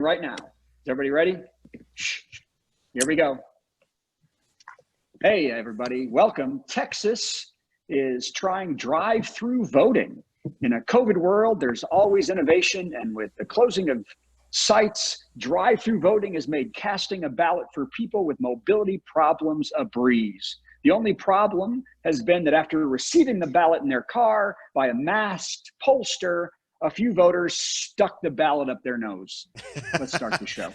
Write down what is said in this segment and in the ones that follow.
right now. Is everybody ready? Shh. Here we go. Hey, everybody. Welcome. Texas is trying drive-through voting. In a COVID world, there's always innovation, and with the closing of sites, drive-through voting has made casting a ballot for people with mobility problems a breeze. The only problem has been that after receiving the ballot in their car by a masked pollster, a few voters stuck the ballot up their nose. Let's start the show.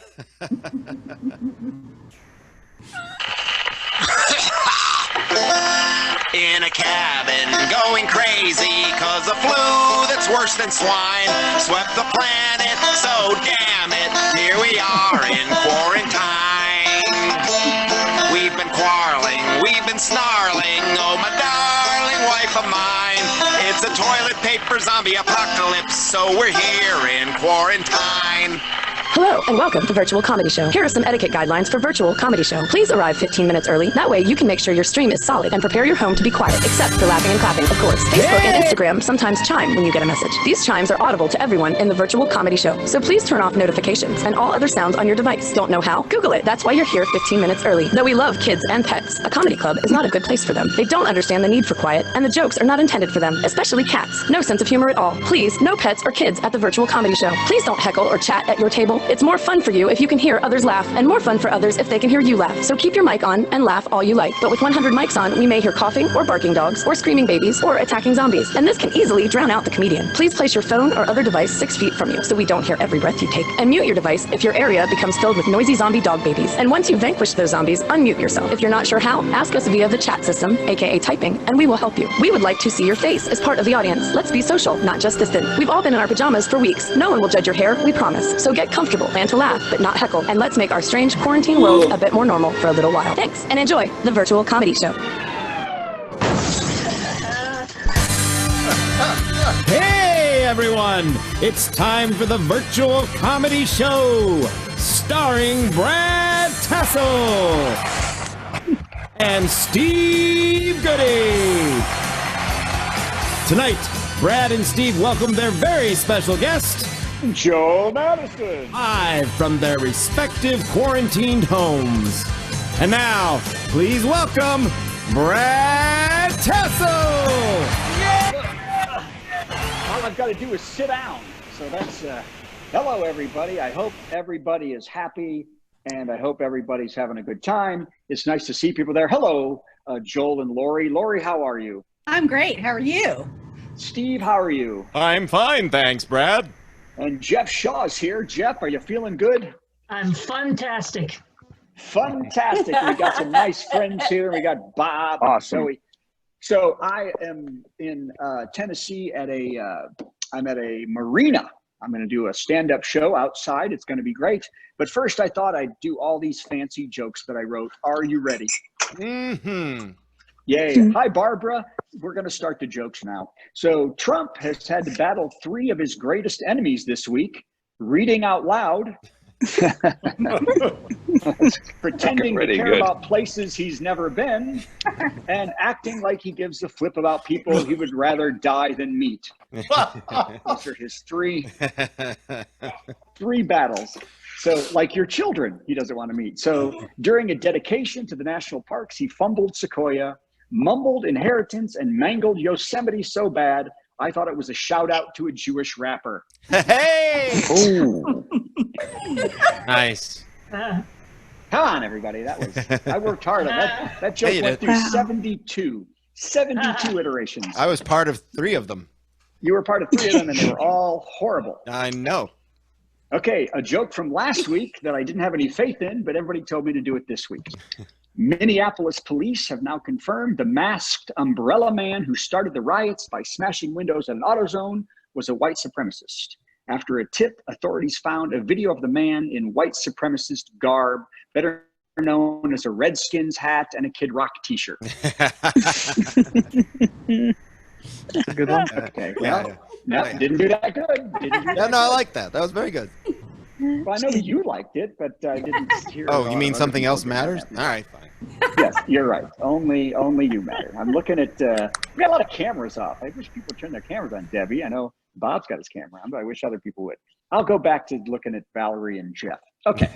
In a cabin, going crazy, cause a flu that's worse than swine swept the planet, so damn it, here we are in quarantine. We've been quarreling, we've been snarling, oh my darling wife of mine. It's a toilet paper zombie apocalypse, so we're here in quarantine. Hello, and welcome to Virtual Comedy Show. Here are some etiquette guidelines for Virtual Comedy Show. Please arrive 15 minutes early. That way you can make sure your stream is solid and prepare your home to be quiet, except for laughing and clapping, of course. Facebook and Instagram sometimes chime when you get a message. These chimes are audible to everyone in the Virtual Comedy Show, so please turn off notifications and all other sounds on your device. Don't know how? Google it. That's why you're here 15 minutes early. Though we love kids and pets, a comedy club is not a good place for them. They don't understand the need for quiet, and the jokes are not intended for them, especially cats. No sense of humor at all. Please, no pets or kids at the Virtual Comedy Show. Please don't heckle or chat at your table. It's more fun for you if you can hear others laugh, and more fun for others if they can hear you laugh. So keep your mic on and laugh all you like. But with 100 mics on, we may hear coughing or barking dogs or screaming babies or attacking zombies, and this can easily drown out the comedian. Please place your phone or other device 6 feet from you so we don't hear every breath you take, and mute your device if your area becomes filled with noisy zombie dog babies. And once you vanquish those zombies, unmute yourself. If you're not sure how, ask us via the chat system, aka typing, and we will help you. We would like to see your face as part of the audience. Let's be social, not just distant. We've all been in our pajamas for weeks. No one will judge your hair, we promise. So get comfortable, plan to laugh, but not heckle, and let's make our strange quarantine world a bit more normal for a little while. Thanks, and enjoy the Virtual Comedy Show. Hey everyone! It's time for the Virtual Comedy Show, starring Brad Tassell and Steve Goody. Tonight, Brad and Steve welcome their very special guest, Joe Madison. live from their respective quarantined homes. And now, please welcome Brad Tassell! All I've got to do is sit down. So that's, hello everybody. I hope everybody is happy, and I hope everybody's having a good time. It's nice to see people there. Hello, Joel and Lori. Lori, how are you? I'm great. How are you? Steve, how are you? I'm fine, thanks, Brad. And Jeff Shaw's here. Jeff, are you feeling good? I'm fantastic. Fantastic. We got some nice friends here. We got Bob. Awesome. Zoe. So I am in Tennessee I'm at a marina. I'm going to do a stand-up show outside. It's going to be great. But first, I thought I'd do all these fancy jokes that I wrote. Are you ready? Mm-hmm. Yay. Hi, Barbara. We're going to start the jokes now. So Trump has had to battle 3 of his greatest enemies this week, reading out loud, pretending to care about places he's never been, and acting like he gives a flip about people he would rather die than meet. Those are his three battles. So like your children, he doesn't want to meet. So during a dedication to the national parks, he fumbled Sequoia, mumbled inheritance, and mangled Yosemite so bad, I thought it was a shout out to a Jewish rapper. Hey! Ooh. Nice. Come on, everybody. I worked hard on that. That joke went through 72 iterations. I was part of 3 of them. You were part of 3 of them, and they were all horrible. I know. Okay, a joke from last week that I didn't have any faith in, but everybody told me to do it this week. Minneapolis police have now confirmed the masked umbrella man who started the riots by smashing windows at an AutoZone was a white supremacist. After a tip, authorities found a video of the man in white supremacist garb, better known as a Redskins hat and a Kid Rock t-shirt. Good one. Okay, well, didn't do that good. I like that. That was very good. Well, I know you liked it, but I didn't hear. Oh, you mean something else matters? All right, fine. Yes, you're right. Only you matter. I'm looking at. We got a lot of cameras off. I wish people would turn their cameras on, Debbie. I know Bob's got his camera on, but I wish other people would. I'll go back to looking at Valerie and Jeff. Okay.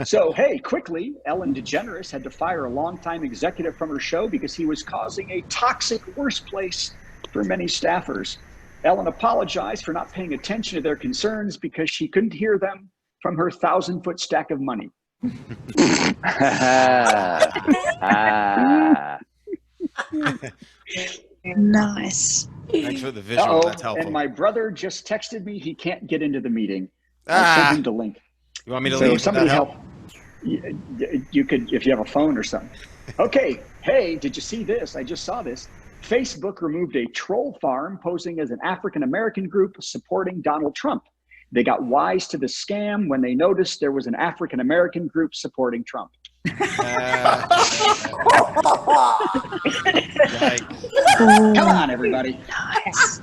So, hey, quickly, Ellen DeGeneres had to fire a longtime executive from her show because he was causing a toxic workplace for many staffers. Ellen apologized for not paying attention to their concerns because she couldn't hear them from her 1,000-foot stack of money. Nice. Thanks for the visual. That's helpful. And my brother just texted me he can't get into the meeting. I sent him the link. You want me to So leave? somebody That help? You could, if you have a phone or something. Okay. Hey, did you see this? I just saw this. Facebook removed a troll farm posing as an African-American group supporting Donald Trump. They got wise to the scam when they noticed there was an African-American group supporting Trump. Come on, everybody. Nice.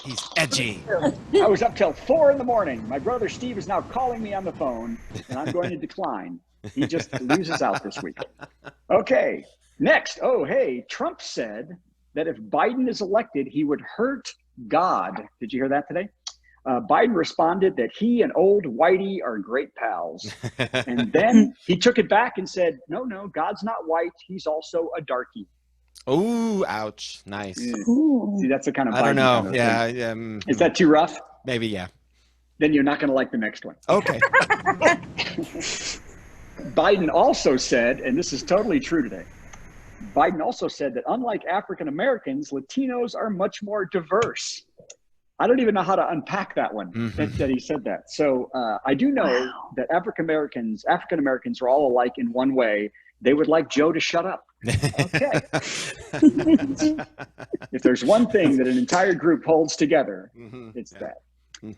He's edgy. I was up till 4 a.m. My brother Steve is now calling me on the phone, and I'm going to decline. He just loses out this week. Okay, next. Oh, hey, Trump said that if Biden is elected, he would hurt God. Did you hear that today? Biden responded that he and old Whitey are great pals. And then he took it back and said, no, God's not white. He's also a darky. Ooh, ouch. Nice. Yeah. Ooh. See, that's the kind of Biden I don't know. kind of Yeah. thing. Is that too rough? Maybe, yeah. Then you're not going to like the next one. Okay. Biden also said, and this is totally true today, Biden also said that unlike African Americans, Latinos are much more diverse. I don't even know how to unpack that one, that he said that. So I do know that African Americans are all alike in one way. They would like Joe to shut up. Okay. If there's one thing that an entire group holds together, it's that.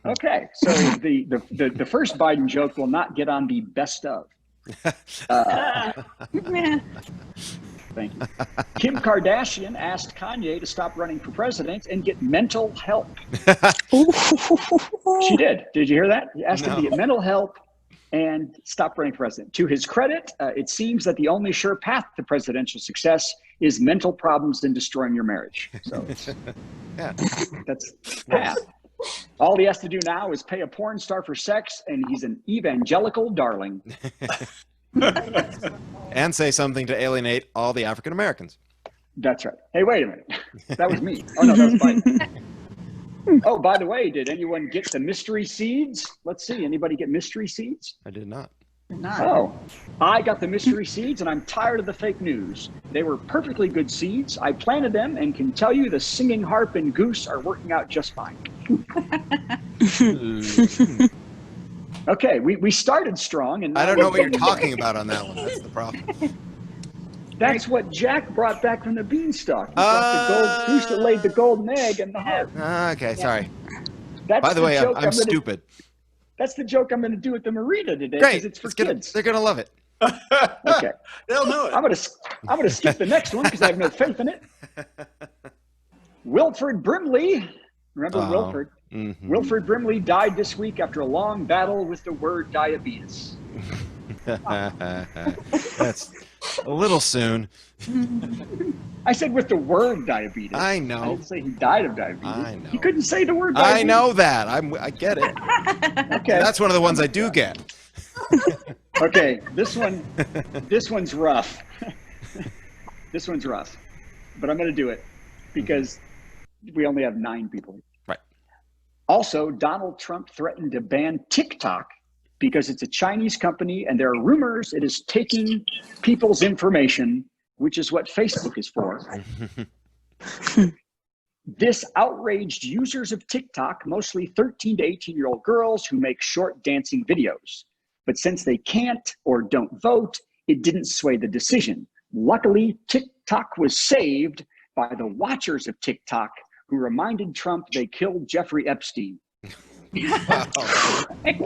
Okay, so the first Biden joke will not get on the best of. Thank you. Kim Kardashian asked Kanye to stop running for president and get mental help. She did. Did you hear that? He asked him to get mental help and stop running for president. To his credit, it seems that the only sure path to presidential success is mental problems and destroying your marriage. So that's path. All he has to do now is pay a porn star for sex, and he's an evangelical darling. And say something to alienate all the African Americans. That's right. Hey, wait a minute. That was me. Oh, no, that was Biden. Oh, by the way, did anyone get the mystery seeds? Let's see. Anybody get mystery seeds? I did not. Oh, I got the mystery seeds, and I'm tired of the fake news. They were perfectly good seeds. I planted them and can tell you the singing harp and goose are working out just fine. Okay, we started strong, and I don't know what you're talking about on that one. That's the problem. That's what Jack brought back from the beanstalk. He brought the gold goose that laid the golden egg and the harp. Okay, sorry. That's By the way, joke I'm stupid. That's the joke I'm going to do with the Marita today. Great. It's for kids. They're going to love it. Okay. They'll know it. I'm going to skip the next one because I have no faith in it. Wilford Brimley. Remember Wilford? Mm-hmm. Wilford Brimley died this week after a long battle with the word diabetes. That's a little soon. I said with the word diabetes. I know. I didn't say he died of diabetes. I know. He couldn't say the word diabetes. I know that. I get it. Okay. That's one of the ones I do get. Okay, this one's rough. This one's rough, but I'm going to do it because we only have 9 people. Right. Also, Donald Trump threatened to ban TikTok because it's a Chinese company and there are rumors it is taking people's information, which is what Facebook is for. This outraged users of TikTok, mostly 13 to 18-year-old girls who make short dancing videos. But since they can't or don't vote, it didn't sway the decision. Luckily, TikTok was saved by the watchers of TikTok who reminded Trump they killed Jeffrey Epstein.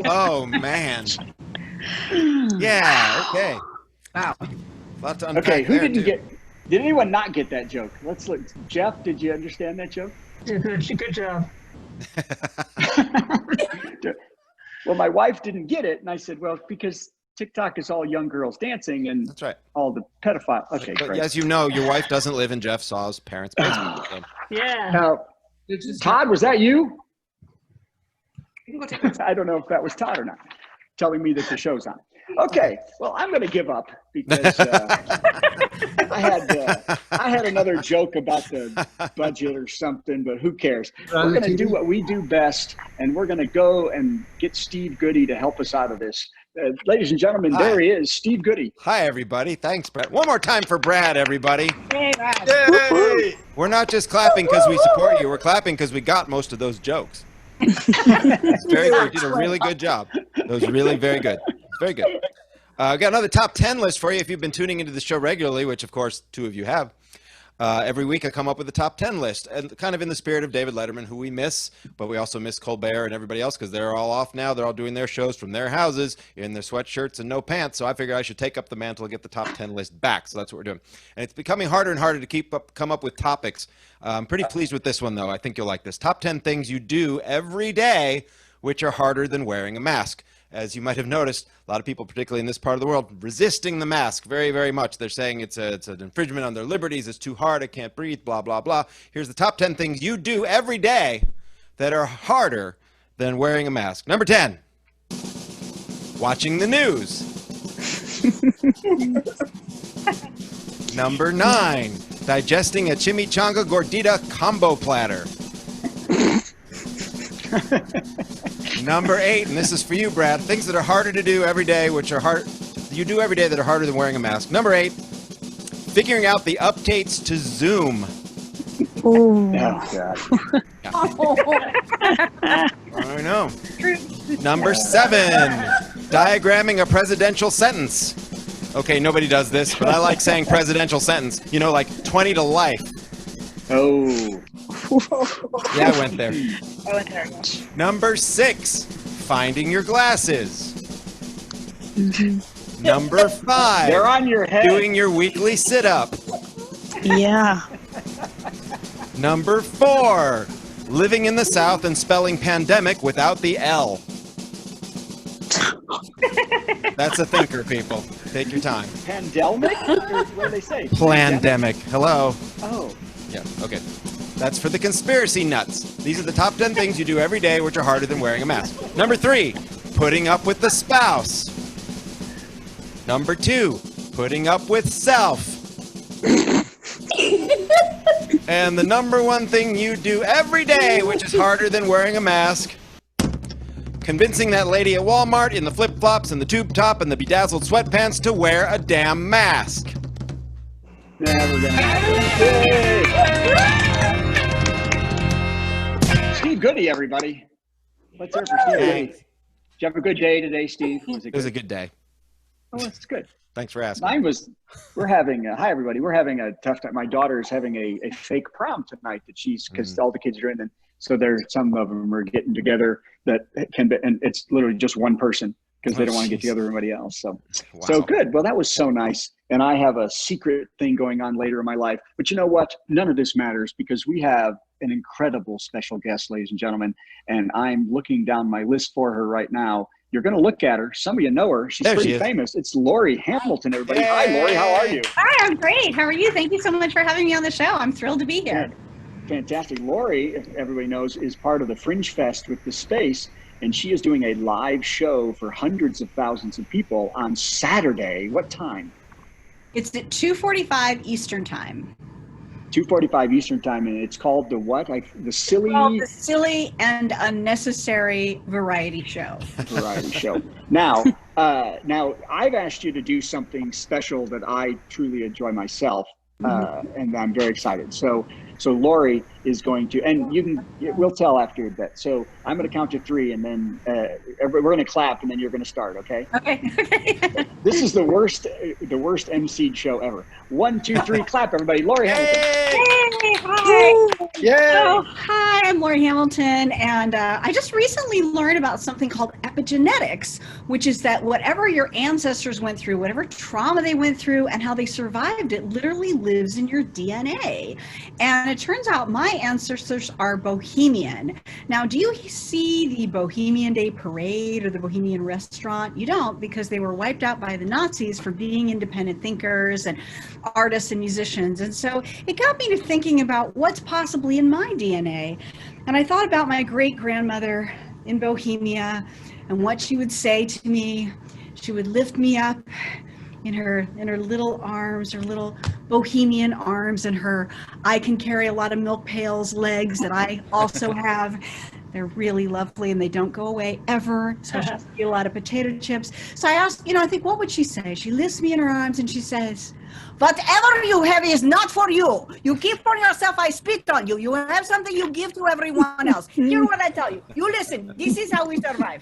Oh, man. Yeah, okay. Wow. Lot to unpack Okay, who there, didn't too. get, did anyone not get that joke? Let's look. Jeff, did you understand that joke? Good job. Well, my wife didn't get it, and I said, well, because TikTok is all young girls dancing and That's right. all the pedophile. Okay, But great. as you know, your wife doesn't live in Jeff Saw's parents' basement. So. Yeah. Now, Todd, was that you? I don't know if that was Todd or not, telling me that the show's on. Okay, well, I'm going to give up because I had another joke about the budget or something, but who cares? We're going to do what we do best, and we're going to go and get Steve Goody to help us out of this. Ladies and gentlemen, Hi. there he is, Steve Goody. Hi, everybody. Thanks, Brad. One more time for Brad, everybody. Hey, Brad. Yay! We're not just clapping because we support you. We're clapping because we got most of those jokes. It's very good. You did a really good job. That was really very good. Very good. Got another top 10 list for you if you've been tuning into the show regularly, which, of course, 2 of you have. Every week I come up with a top 10 list, and kind of in the spirit of David Letterman, who we miss, but we also miss Colbert and everybody else because they're all off now. They're all doing their shows from their houses in their sweatshirts and no pants. So I figure I should take up the mantle and get the top 10 list back. So that's what we're doing. And it's becoming harder and harder to come up with topics. I'm pretty pleased with this one, though. I think you'll like this. Top 10 things you do every day which are harder than wearing a mask. As you might have noticed, a lot of people, particularly in this part of the world, resisting the mask very, very much. They're saying it's an infringement on their liberties. It's too hard. I can't breathe, blah, blah, blah. Here's the top 10 things you do every day that are harder than wearing a mask. Number 10, watching the news. Number 9, digesting a chimichanga gordita combo platter. Number 8, and this is for you, Brad, things that are harder to do every day, which are you do every day that are harder than wearing a mask. Number 8, figuring out the updates to Zoom. Oh, God. I know. Number 7, diagramming a presidential sentence. Okay, nobody does this, but I like saying presidential sentence. You know, like 20 to life. Oh. Yeah, I went there. I went there. Number 6, finding your glasses. Number 5, They're on your head. doing your weekly sit-up. Yeah. Number 4, living in the South and spelling pandemic without the L. That's a thinker, people. Take your time. Pandemic? Or what do they say? Plandemic. Hello. Oh. Yeah, okay. That's for the conspiracy nuts. These are the top 10 things you do every day which are harder than wearing a mask. Number 3, putting up with the spouse. Number 2, putting up with self. And the number 1 thing you do every day which is harder than wearing a mask, convincing that lady at Walmart in the flip-flops and the tube top and the bedazzled sweatpants to wear a damn mask. Never gonna happen. Steve Goody, everybody. Let's hear it for Steve Goody. Did you have a good day today, Steve? It was a good day. Oh, that's good. Thanks for asking. Mine was, hi everybody. We're having a tough time. My daughter is having a fake prom tonight that because all the kids are in, and so some of them are getting together that can be, and it's literally just one person because they don't want to get together with everybody else. So, Wow. So good. Well, that was so nice. And I have a secret thing going on later in my life, but you know what? None of this matters because we have an incredible special guest, ladies and gentlemen. And I'm looking down my list for her right now. You're going to look at her. Some of you know her. She's pretty famous. It's Lori Hamilton, everybody. Hi, Lori. How are you? Hi, I'm great. How are you? Thank you so much for having me on the show. I'm thrilled to be here. Fantastic. Lori, if everybody knows, is part of the Fringe Fest with the Space, and she is doing a live show for hundreds of thousands of people on Saturday. What time? It's at 2:45 Eastern Time. 2:45 Eastern Time, and it's called the what? The Silly and Unnecessary Variety Show. Variety Show. Now, I've asked you to do something special that I truly enjoy myself, and I'm very excited. So Lori is going to, and we'll tell after a bit. So I'm going to count to 3, and then we're going to clap, and then you're going to start. Okay. Okay. This is the worst emceed show ever. 1, 2, 3, clap, everybody. Lori Hamilton. Hey, hi. Yay. So, hi, I'm Lori Hamilton, and I just recently learned about something called epigenetics, which is that whatever your ancestors went through, whatever trauma they went through, and how they survived it literally lives in your DNA. And it turns out my ancestors are Bohemian. Now, do you see the Bohemian Day Parade or the Bohemian Restaurant? You don't, because they were wiped out by the Nazis for being independent thinkers and artists and musicians. And so it got me to thinking about what's possibly in my DNA. And I thought about my great-grandmother, in Bohemia, and what she would say to me, she would lift me up in her little arms, her little Bohemian arms, and her I can carry a lot of milk pails legs that I also have. They're really lovely and they don't go away ever. So she'll eat a lot of potato chips. So I asked, I think, what would she say? She lifts me in her arms and she says, whatever you have is not for you. You keep for yourself, I spit on you. You have something you give to everyone else. Hear what I tell you. You listen. This is how we survive.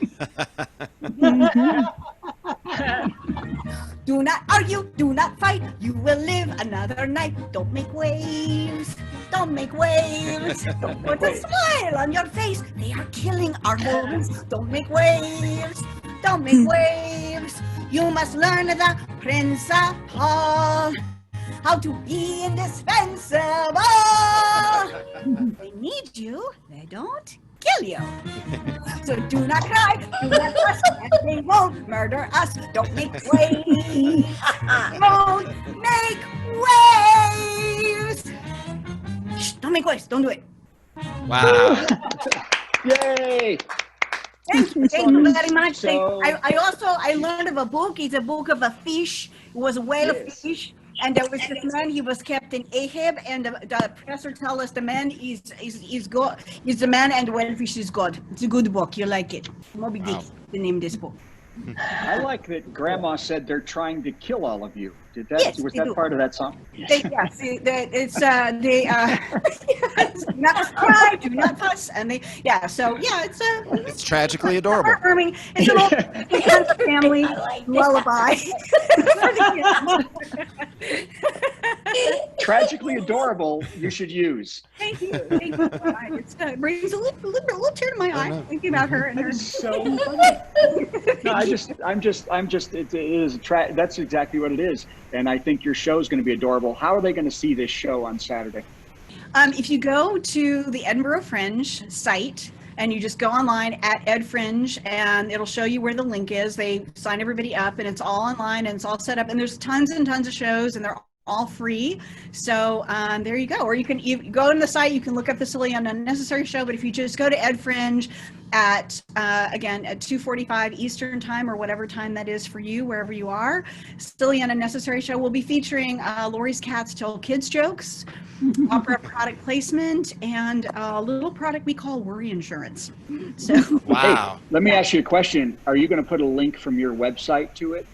Do not argue, do not fight. You will live another night. Don't make waves. Don't make waves. Don't put a smile on your face. They are killing our moments. Don't make waves. Don't make waves. You must learn the principle. How to be indispensable. They need you. They don't kill you. So do not cry, do not fuss, and they won't murder us. Don't make waves. Don't make waves. Shh, don't make waves. Don't do it. Wow. Yay! Thank you very much. So- I learned of a book. It's a book of a fish. It was a whale of fish. And there was this man, he was Captain Ahab, and the professor tells us the man is God. He's the man and the whalefish is God. It's a good book. You like it. Moby Dick is the name of this book. I like that Grandma said they're trying to kill all of you. Did that? Yes, was they that do. part of that song? Do not cry, do not fuss, and It's tragically adorable. heartwarming. It's an old family lullaby. Tragically adorable. You should use. Thank you. Thank you. It brings a little tear to my eye thinking about her and her. So funny. No, I'm just. It is that's exactly what it is. And I think your show is going to be adorable. How are they going to see this show on Saturday? If you go to the Edinburgh Fringe site and you just go online at EdFringe and it'll show you where the link is. They sign everybody up and it's all online and it's all set up and there's tons and tons of shows and they're all free. So there you go. Or you go on the site, you can look up the Silly and Unnecessary show, but if you just go to EdFringe at, again, at 2:45 Eastern time or whatever time that is for you, wherever you are, Silly and Unnecessary show will be featuring Lori's Cats Tell Kids Jokes, opera product placement, and a little product we call Worry Insurance. So, Wow. Hey, let me ask you a question. Are you going to put a link from your website to it?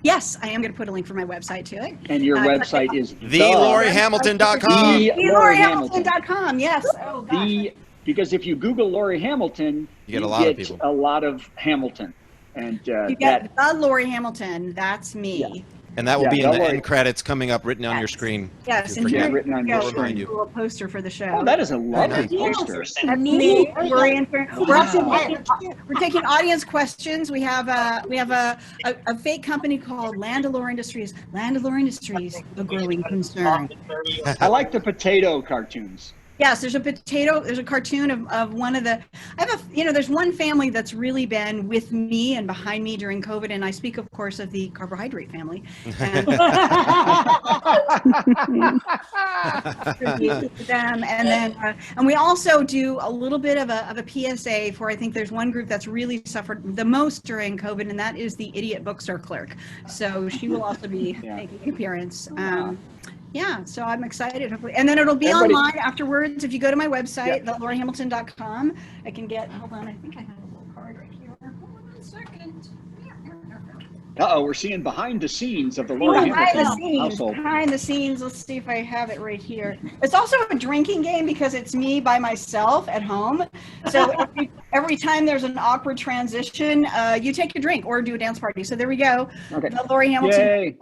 yes, I am going to put a link from my website to it. And your website is TheLoriHamilton.com. TheLoriHamilton.com, yes. Oh, gosh. Because if you Google Lori Hamilton, You get a lot of people. a lot of Hamilton. And You get the Lori Hamilton, that's me. Yeah. And that will Yeah, be in don't the worry. end credits coming up written on your Yes. screen. Yes, If and you here forget. written on you your go, screen. a little poster for the show. Oh, that is a lovely Yes. poster. That's me. We're also taking audience questions. We have a fake company called Landalore Industries. Landalore Industries, a growing concern. I like the potato cartoons. Yes, there's a cartoon of one of the, there's one family that's really been with me and behind me during COVID, and I speak, of course, of the carbohydrate family. And them, and then, and we also do a little bit of a PSA for, I think there's one group that's really suffered the most during COVID, and that is the idiot bookstore clerk. So she will also be making an appearance. Yeah, so I'm excited. Hopefully, and then it'll be online afterwards. If you go to my website, thelorihamilton.com, I can get. Hold on, I think I have a little card right here. Hold on a second. Uh-oh, we're seeing behind the scenes of the Lori Hamilton household. Behind the scenes. Let's see if I have it right here. It's also a drinking game because it's me by myself at home. So every time there's an awkward transition, you take a drink or do a dance party. So there we go. Okay. The Lori Hamilton Yay.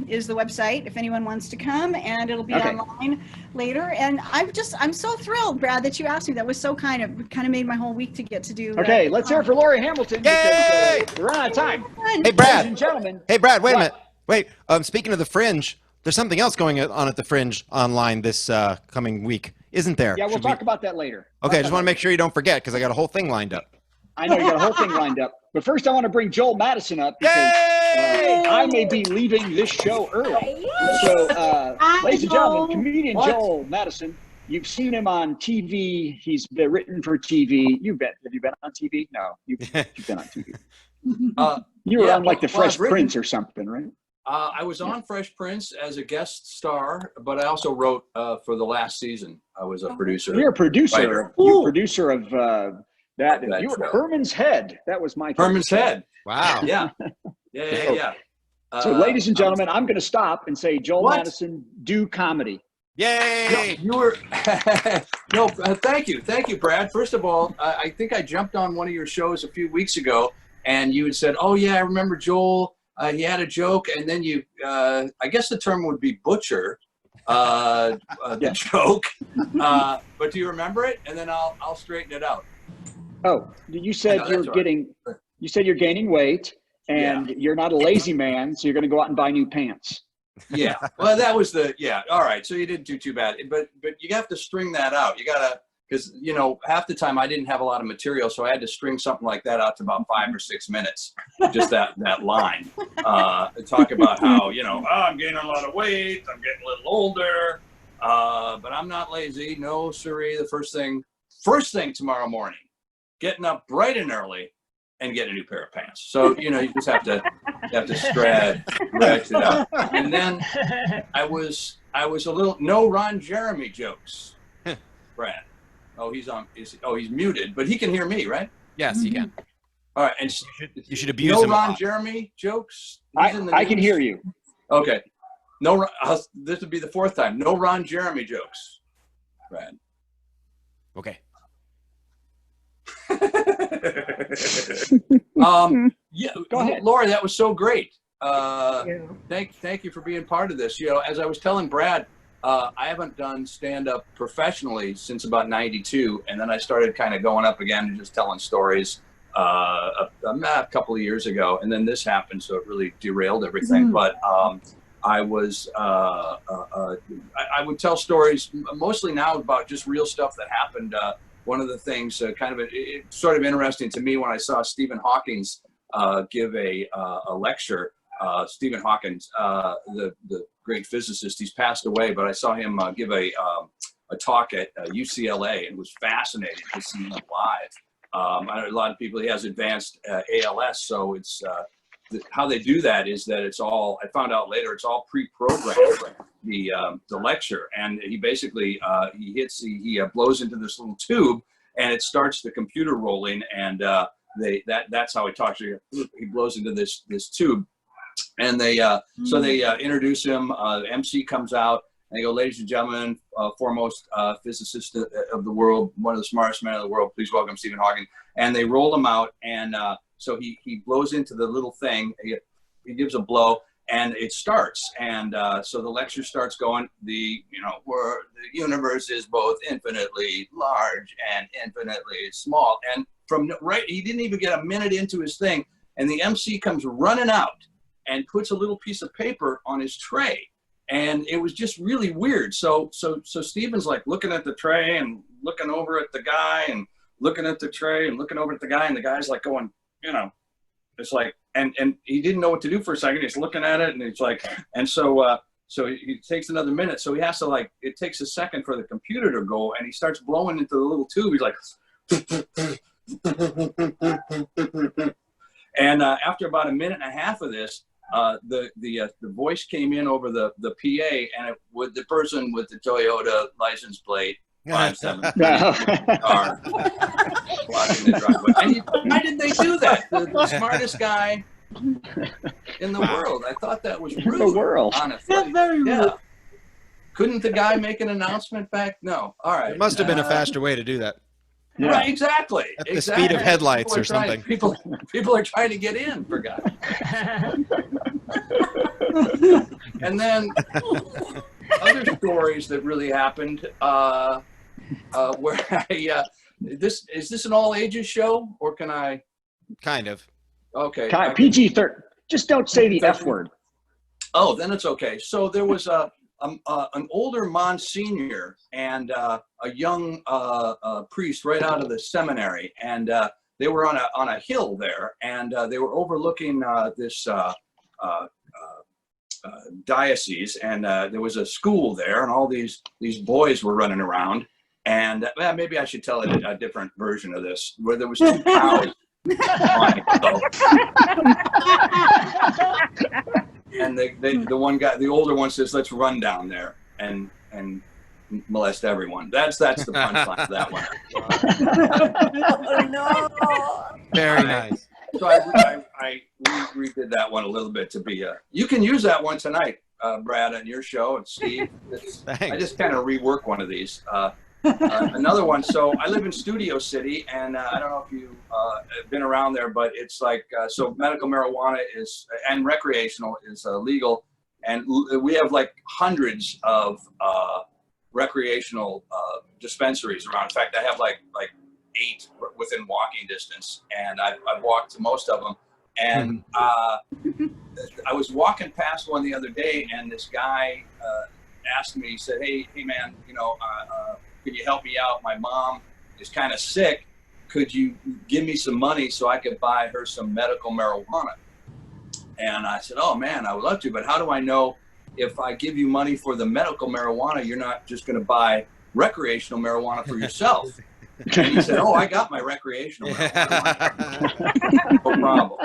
is the website if anyone wants to come, and it'll be online later. And I'm so thrilled, Brad, that you asked me. That was so kind of made my whole week to get to do. Okay, let's hear it for Lori Hamilton. Yay! Because, we're out of time. Hey, Brad. Ladies and gentlemen. Hey, Brad, wait a What? minute. Wait, speaking of the Fringe, there's something else going on at the Fringe online this coming week, isn't there? Yeah, we'll talk about that later. Okay, I just want to make sure you don't forget because I got a whole thing lined up. I know you got a whole thing lined up. But first, I want to bring Joel Madison up because I may be leaving this show early. So, ladies and gentlemen, comedian Joel Madison. you've seen him on TV. He's been written for TV. Have you been on TV? No, you've been on TV. You were on like the Fresh Prince or something, right? I was on Fresh Prince as a guest star, but I also wrote for the last season. I was a producer. You're a producer. You're a producer of that. That You were show. Herman's Head. That was my Herman's Head. Wow. Yeah. Yeah. So, ladies and gentlemen, I'm going to stop and say, Joel What? Madison, do comedy. Yay! You were no. Thank you, Brad. First of all, I think I jumped on one of your shows a few weeks ago, and you had said, "Oh yeah, I remember Joel. He had a joke," and then you, I guess the term would be butcher the joke. But do you remember it? And then I'll straighten it out. Oh, you said you said you're gaining weight, and you're not a lazy man, so you're going to go out and buy new pants. Yeah. Well, that was all right. So you didn't do too bad, but you have to string that out. You gotta, because half the time I didn't have a lot of material, so I had to string something like that out to about 5 or 6 minutes. Just that line. Talk about how I'm gaining a lot of weight. I'm getting a little older, but I'm not lazy. No, siree. The first thing tomorrow morning, getting up bright and early and get a new pair of pants. So you just have to stretch it out. And then I was a little no Ron Jeremy jokes, Brad. Oh, he's muted, but he can hear me, right? Yes, he can. All right, and You should abuse no him. Ron Jeremy jokes. I can hear you. Okay, this would be the fourth time. No Ron Jeremy jokes, Brad. Okay. Yeah, Go ahead. Laura, that was so great. Thank you for being part of this. As I was telling Brad, I haven't done stand-up professionally since about '92, and then I started kind of going up again and just telling stories a couple of years ago, and then this happened, so it really derailed everything. But I would tell stories mostly now about just real stuff that happened. One of the things it's sort of interesting to me when I saw Stephen Hawking's give a lecture. Stephen Hawking, the great physicist, he's passed away, but I saw him give a talk at UCLA, and it was fascinating to see him live. I know a lot of people, he has advanced ALS, so it's how they do that is that it's all, I found out later, it's all pre-programmed, the lecture, and he basically he blows into this little tube, and it starts the computer rolling, and that's how he talks. He blows into this tube, and they introduce him. The MC comes out, and they go, "Ladies and gentlemen, foremost physicist of the world, one of the smartest men in the world, please welcome Stephen Hawking." And they roll him out, and so he blows into the little thing. He gives a blow, and it starts. And so the lecture starts going. The universe is both infinitely large and infinitely small. And he didn't even get a minute into his thing, and the MC comes running out and puts a little piece of paper on his tray. And it was just really weird. So Stephen's like looking at the tray and looking over at the guy and looking at the tray and looking over at the guy, and the guy's like going, it's like, and he didn't know what to do for a second. He's looking at it, and it's like, and so he takes another minute. So he has to it takes a second for the computer to go, and he starts blowing into the little tube. He's like, and after about a minute and a half of this, the voice came in over the PA, and with the person with the Toyota license plate 57 car blocking the driveway. And why did they do that? The smartest guy in the world. I thought that was rude. The world. Honestly, That's very rude. yeah. Couldn't the guy make an announcement back? No. All right. It must have been a faster way to do that. Yeah. Right, exactly. At the speed of headlights or something. People are trying to get in, for God's sake. And then other stories that really happened where is this an all ages show, or can I? Kind of. Okay. PG-13. Just don't say the F word. Oh, then it's okay. So there was an older Monsignor and a young priest right out of the seminary, and they were on a hill there, and they were overlooking this diocese, and there was a school there, and all these boys were running around. And maybe I should tell it a different version of this, where there was 2 cows. And the one guy, the older one, says, "Let's run down there and molest everyone." That's the punchline of that one. Oh no! Very nice. So I redid that one a little bit to be you can use that one tonight, Brad, on your show, and Steve. I just kind of rework one of these. Another one. So I live in Studio City, and I don't know if you have been around there, but it's like so medical marijuana is and recreational is legal, and we have like hundreds of recreational dispensaries around. In fact, I have like 8 within walking distance, and I've walked to most of them. And I was walking past one the other day, and this guy asked me. He said, "Hey man, could you help me out? My mom is kind of sick. Could you give me some money so I could buy her some medical marijuana?" And I said, "Oh man, I would love to, but how do I know if I give you money for the medical marijuana, you're not just going to buy recreational marijuana for yourself?" And he said, "Oh, I got my recreational marijuana." No problem.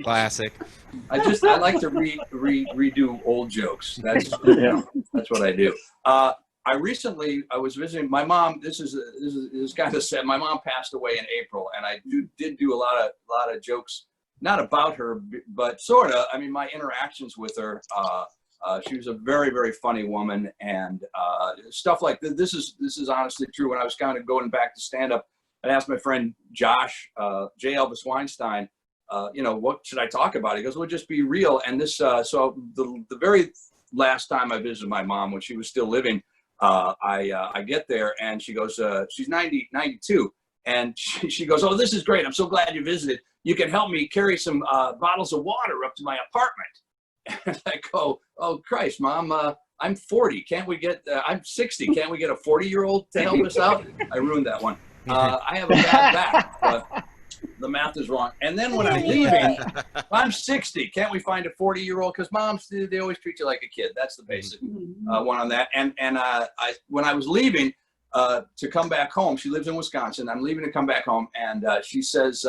Classic. I like to redo old jokes. That's what I do. I was visiting my mom. This is kind of sad. My mom passed away in April, and I did do a lot of jokes, not about her, but sort of. I mean, my interactions with her. She was a very, very funny woman, and stuff like this is honestly true. When I was kind of going back to stand up, I asked my friend Josh, J. Elvis Weinstein, what should I talk about? He goes, "Well, just be real." And this, so the very last time I visited my mom when she was still living, I get there, and she goes, she's 92, and she goes, "Oh, this is great. I'm so glad you visited. You can help me carry some bottles of water up to my apartment." And I go, "Oh Christ, Mom, I'm 40. Can't we get? I'm 60. Can't we get a 40-year-old to help us out?" I ruined that one. I have a bad back, but the math is wrong. And then when I'm leaving, I'm 60. Can't we find a 40-year-old? Because moms, they always treat you like a kid. That's the basic one on that. And when I was leaving to come back home, she lives in Wisconsin. I'm leaving to come back home, and she says,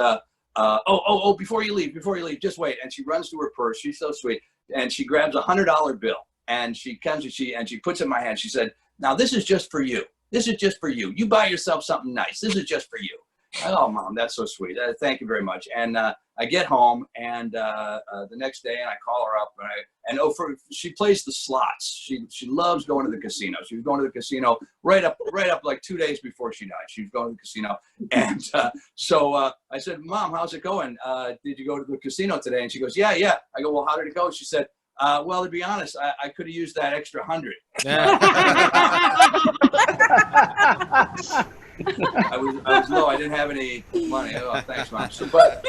before you leave, just wait. And she runs to her purse. She's so sweet. And she grabs a $100 bill, and she comes and she puts it in my hand. She said, "Now this is just for you. This is just for you. You buy yourself something nice. This is just for you." "Oh, Mom, that's so sweet. Thank you very much." And I get home, and the next day, and I call her up, she plays the slots. She loves going to the casino. She was going to the casino right up like 2 days before she died. She was going to the casino, and so I said, "Mom, how's it going? Did you go to the casino today?" And she goes, "Yeah." I go, "Well, how did it go?" She said, "Well, to be honest, I could have used that extra 100. I was low. I didn't have any money. "Oh, thanks, Mom." So, but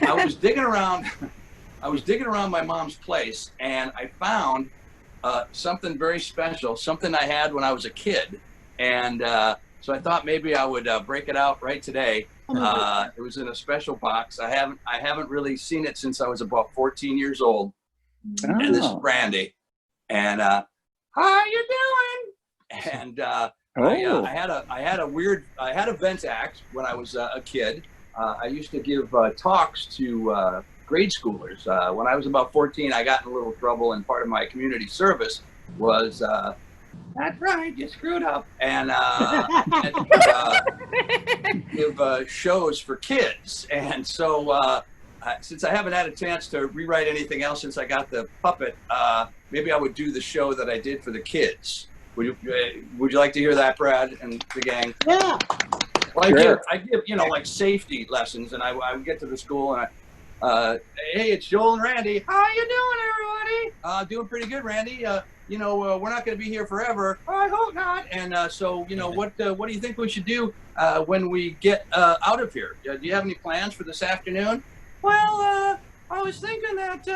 I was digging around. I was digging around my mom's place, and I found something very special, something I had when I was a kid, and so I thought maybe I would break it out right today. It was in a special box. I haven't really seen it since I was about 14 years old. Oh. And this is Brandy. And how you doing? And I had a vent act when I was a kid. I used to give talks to grade schoolers. When I was about 14, I got in a little trouble, and part of my community service was "That's right, you screwed up," and give shows for kids. And so since I haven't had a chance to rewrite anything else since I got the puppet, maybe I would do the show that I did for the kids. Would you like to hear that, Brad and the gang? Yeah. Well, I give like safety lessons, and I would get to the school, and "Hey, it's Joel and Randy. How you doing, everybody?" "Doing pretty good, Randy. We're not going to be here forever." "I hope not." And so, what do you think we should do when we get out of here? Do you have any plans for this afternoon? "Well, I was thinking that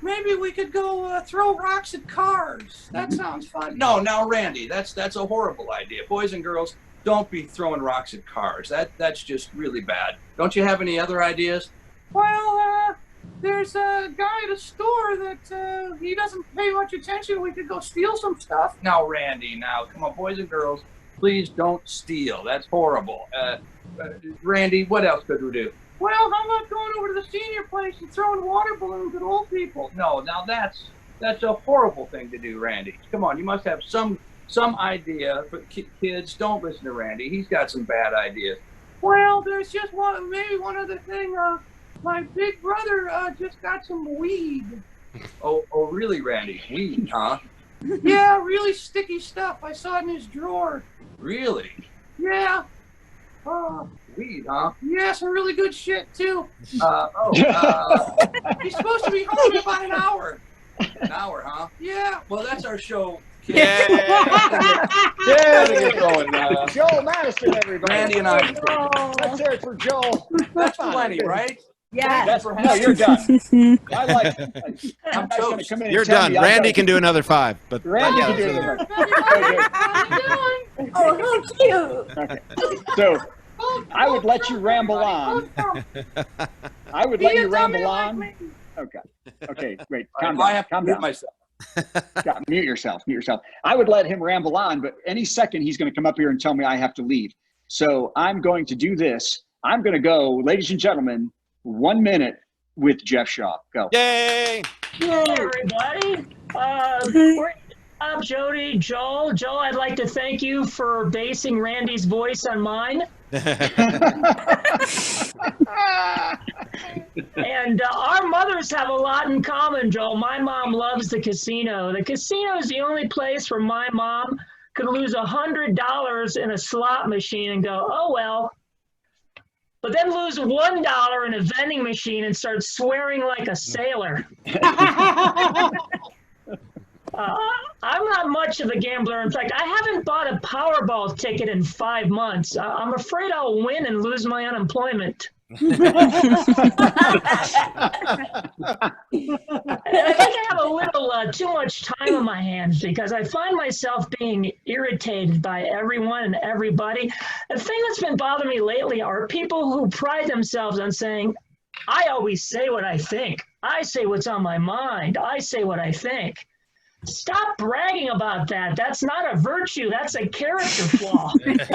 maybe we could go throw rocks at cars. That sounds fun." "No, now, Randy, that's a horrible idea. Boys and girls, don't be throwing rocks at cars. That's just really bad. Don't you have any other ideas?" "Well, there's a guy at a store that he doesn't pay much attention. We could go steal some stuff. Now, Randy, now, come on, boys and girls, please don't steal. That's horrible. Randy, what else could we do? Well, how about going over to the senior place and throwing water balloons at old people? No, now that's a horrible thing to do, Randy. Come on, you must have some idea for kids. Don't listen to Randy. He's got some bad ideas. Well, there's just maybe one other thing. My big brother just got some weed. Oh, really, Randy? Weed, huh? Yeah, really sticky stuff. I saw it in his drawer. Really? Yeah. Weed, huh? Yeah, some really good shit, too. He's supposed to be home in about an hour. An hour, huh? Yeah. Well, that's our show. Yeah. Yeah, Get going, Joel Madison, everybody. Randy and I. Let's hear it for Joel. That's plenty, right? Yeah. No, you're done. I like. I'm gonna come in and You're tell done. me I Randy gotta- can do another 5, but Randy yeah, can do that's it. Oh, how cute. Okay. So I would let you ramble on. I would let you ramble on. Okay. Okay. Great. Calm I down. have to Calm mute down. myself. Mute yourself. Mute yourself. I would let him ramble on, but any second he's going to come up here and tell me I have to leave. So I'm going to do this. I'm going to go, ladies and gentlemen, 1 minute with Jeff Shaw. Go. Yay! Hey, everybody. I'm Jody, Joel. Joel, I'd like to thank you for basing Randy's voice on mine. And our mothers have a lot in common, Joel. My mom loves the casino. The casino is the only place where my mom could lose $100 in a slot machine and go, oh, well. But then lose $1 in a vending machine and start swearing like a sailor. I'm not much of a gambler. In fact, I haven't bought a Powerball ticket in 5 months. I'm afraid I'll win and lose my unemployment. I think I have a little too much time on my hands because I find myself being irritated by everyone and everybody. The thing that's been bothering me lately are people who pride themselves on saying, I always say what I think. I say what's on my mind. I say what I think. Stop bragging about that. That's not a virtue. That's a character flaw. If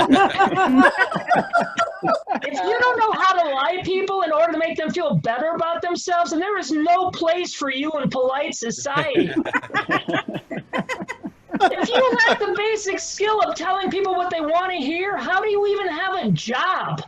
you don't know how to lie to people in order to make them feel better about themselves, then there is no place for you in polite society. If you lack the basic skill of telling people what they want to hear, how do you even have a job?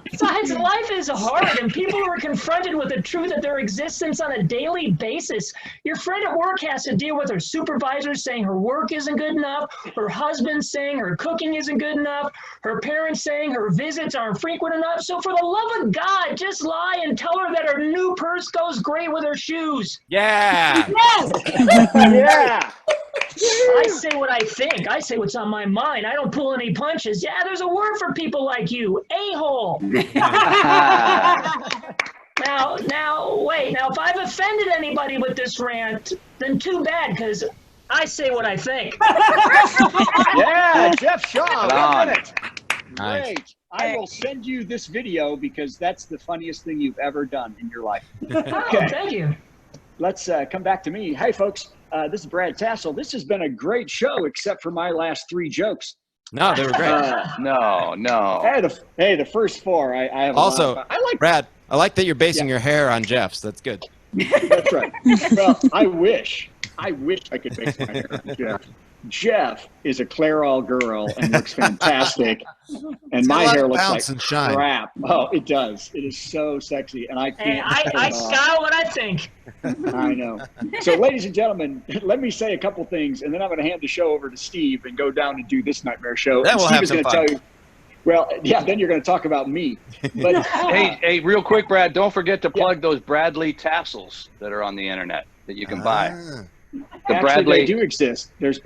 Besides, life is hard, and people are confronted with the truth of their existence on a daily basis. Your friend at work has to deal with her supervisor saying her work isn't good enough, her husband saying her cooking isn't good enough, her parents saying her visits aren't frequent enough. So for the love of God, just lie and tell her that her new purse goes great with her shoes. Yeah. Yes. Yeah. I say what I think. I say what's on my mind. I don't pull any punches. Yeah, there's a word for people like you, a-hole. Now, wait. Now, if I've offended anybody with this rant, then too bad, because I say what I think. Yeah, Jeff Shaw. 1 minute. Nice. Great. I will send you this video because that's the funniest thing you've ever done in your life. Oh, thank you. Let's come back to me. Hey, folks. This is Brad Tassell. This has been a great show, except for my last 3 jokes. No, they were great. No. The first 4. I have Also, I like Brad, I like that you're basing your hair on Jeff's. That's good. That's right. Well, I wish I could base my hair on Jeff. Jeff is a Clairol girl and looks fantastic, and my hair looks like and shine. crap. Oh, it does. It is so sexy, and I Hey, can't. I style what I think. I know. So, ladies and gentlemen, let me say a couple things, and then I'm going to hand the show over to Steve and go down and do this nightmare show. Then And we'll Steve have is some gonna fun. tell you. Well, yeah. Then you're going to talk about me. But Hey, real quick, Brad, don't forget to plug those Bradley tassels that are on the internet that you can buy. The actually, Bradley they do exist. There's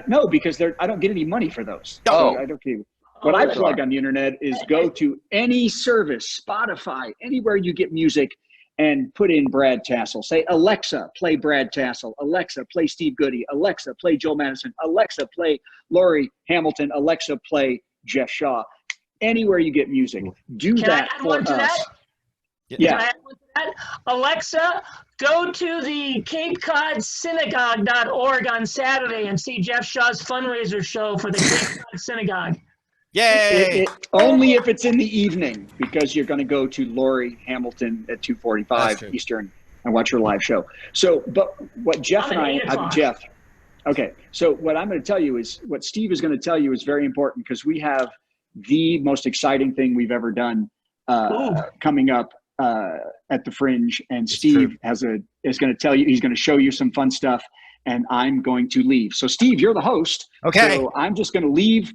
no, because I don't get any money for those. Oh. I don't get. What I plug on the internet is go to any service, Spotify, anywhere you get music, and put in Brad Tassell. Say, Alexa, play Brad Tassell. Alexa, play Steve Goody. Alexa, play Joel Madison. Alexa, play Laurie Hamilton. Alexa, play Jeff Shaw. Anywhere you get music, do Can I that add for one to us. that? Yeah. Can I add one to that? Alexa, go to the Cape Cod Synagogue.org on Saturday and see Jeff Shaw's fundraiser show for the Cape Cod Synagogue. Yay! Only if it's in the evening, because you're going to go to Lori Hamilton at 2:45 Eastern and watch her live show. So, but what Jeff and Jeff, okay. So what I'm going to tell you is what Steve is going to tell you is very important, because we have the most exciting thing we've ever done coming up at the Fringe, and Steve is going to tell you, he's going to show you some fun stuff, and I'm going to leave. So Steve, you're the host. Okay. So I'm just going to leave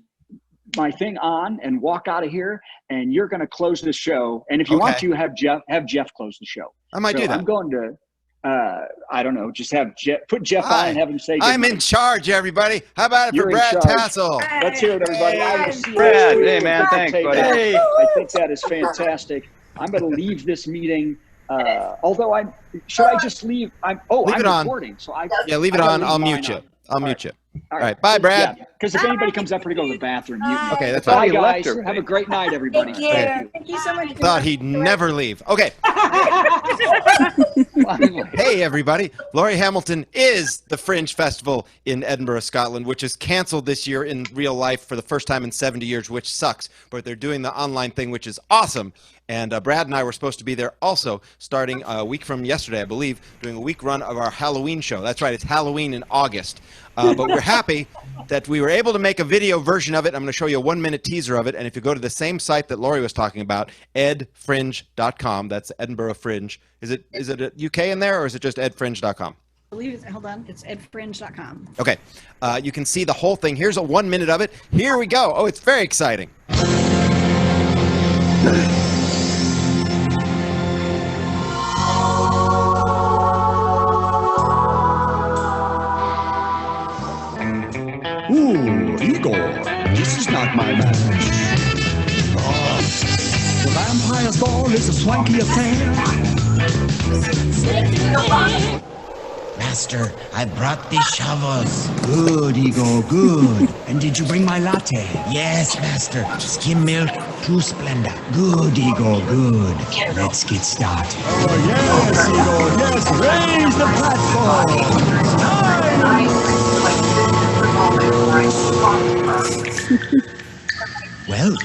my thing on and walk out of here, and you're going to close the show. And if you want to, have Jeff close the show. I might do that. I'm going to I don't know, just have put Jeff on and have him say I'm in charge, everybody. How about it for Brad Tassell? Let's hear it, everybody. I will see Brad, you. hey man, thanks, buddy. Hey. I think that is fantastic. I'm going to leave this meeting. Although should I just leave? I'm recording. So leave it on. I'll mute you. I'll mute you. All right. Bye, Brad. Because if anybody comes up for to go to the bathroom, mute me. Okay, that's fine. fine. Bye, guys. Have a great night, everybody. Thank you so much. Thought he'd never leave. Okay. Hey, everybody. Laurie Hamilton is the Fringe Festival in Edinburgh, Scotland, which is canceled this year in real life for the first time in 70 years, which sucks. But they're doing the online thing, which is awesome. And Brad and I were supposed to be there also starting a week from yesterday, I believe, doing a week run of our Halloween show. That's right. It's Halloween in August. But we're happy that we were able to make a video version of it. I'm going to show you a 1-minute teaser of it. And if you go to the same site that Laurie was talking about, edfringe.com, that's Edinburgh Fringe. Is it a UK in there, or is it just edfringe.com? I believe it's, hold on, it's edfringe.com. Okay. You can see the whole thing. Here's a 1 minute of it. Here we go. Oh, it's very exciting. Ooh, Igor, this is not my match. The vampire's ball is a swanky affair. Master, I brought the shovels. Good, Igor, good. And did you bring my latte? Yes, Master. Skim milk, true splendor. Good, Igor, good. Let's get started. Oh, yes, Igor, yes. Raise the platform. Well.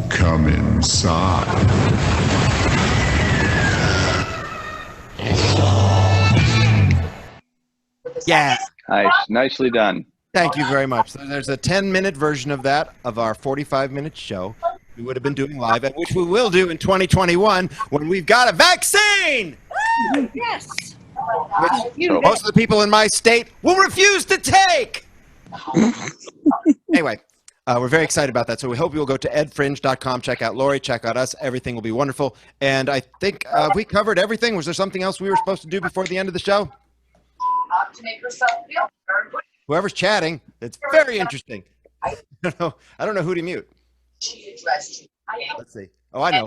Come inside. Yeah. Nice. Nicely done. Thank you very much. So there's a 10-minute version of that, of our 45-minute show we would have been doing live, and which we will do in 2021 when we've got a vaccine! Yes. Which most of the people in my state will refuse to take! Anyway, we're very excited about that, so we hope you'll go to edfringe.com, check out Laurie, check out us. Everything will be wonderful. And I think we covered everything. Was there something else we were supposed to do before the end of the show? To make herself feel very good. Whoever's chatting, it's very interesting. I don't know who to mute. She addressed you. Let's see. Oh, I know.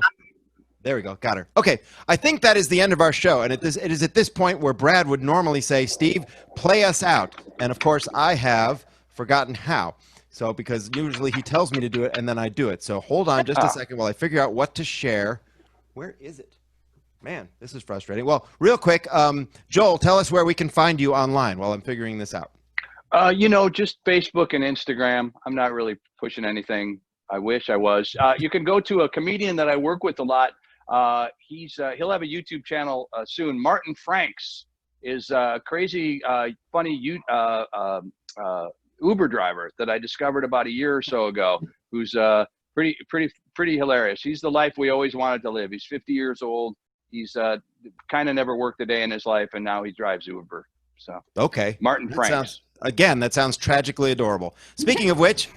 There we go. Got her. Okay. I think that is the end of our show. And it is at this point where Brad would normally say, Steve, play us out. And of course, I have forgotten how. So because usually he tells me to do it and then I do it. So hold on just a second while I figure out what to share. Where is it? Man, this is frustrating. Well, real quick, Joel, tell us where we can find you online while I'm figuring this out. Just Facebook and Instagram. I'm not really pushing anything. I wish I was. You can go to a comedian that I work with a lot. He'll have a YouTube channel soon. Martin Franks is a crazy, funny Uber driver that I discovered about a year or so ago, who's pretty hilarious. He's the life we always wanted to live. He's 50 years old. He's kind of never worked a day in his life, and now he drives Uber. So okay, Martin Franks. That sounds tragically adorable. Speaking of which,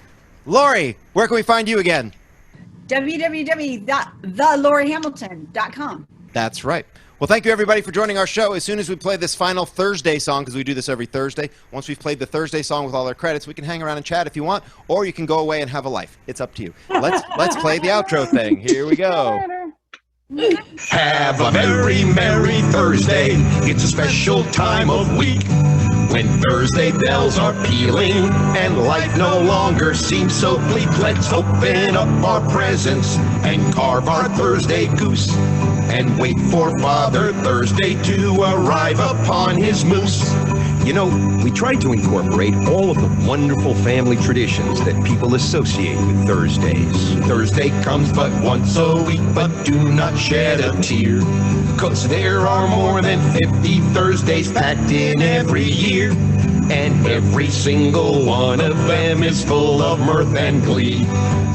Laurie, where can we find you again? www.thelorihamilton.com. That's right. Well, thank you, everybody, for joining our show. As soon as we play this final Thursday song, because we do this every Thursday, once we've played the Thursday song with all our credits, we can hang around and chat if you want, or you can go away and have a life. It's up to you. Let's play the outro thing. Here we go. Have a very merry Thursday. It's a special time of week When Thursday bells are pealing and life no longer seems so bleak, let's open up our presents and carve our Thursday goose and wait for Father Thursday to arrive upon his moose. You know, we tried to incorporate all of the wonderful family traditions that people associate with Thursdays. Thursday comes but once a week, but do not shed a tear, 'cause there are more than 50 Thursdays packed in every year, and every single one of them is full of mirth and glee.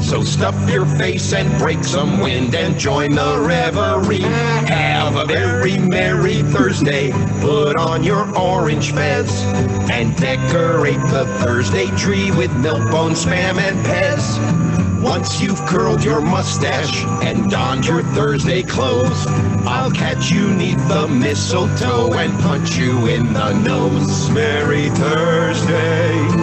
So stuff your face and break some wind and join the revelry. Have a very merry Thursday, put on your orange fez, and decorate the Thursday tree with milk, bone, Spam, and Pez. Once you've curled your mustache and donned your Thursday clothes, I'll catch you 'neath the mistletoe and punch you in the nose. Merry Thursday.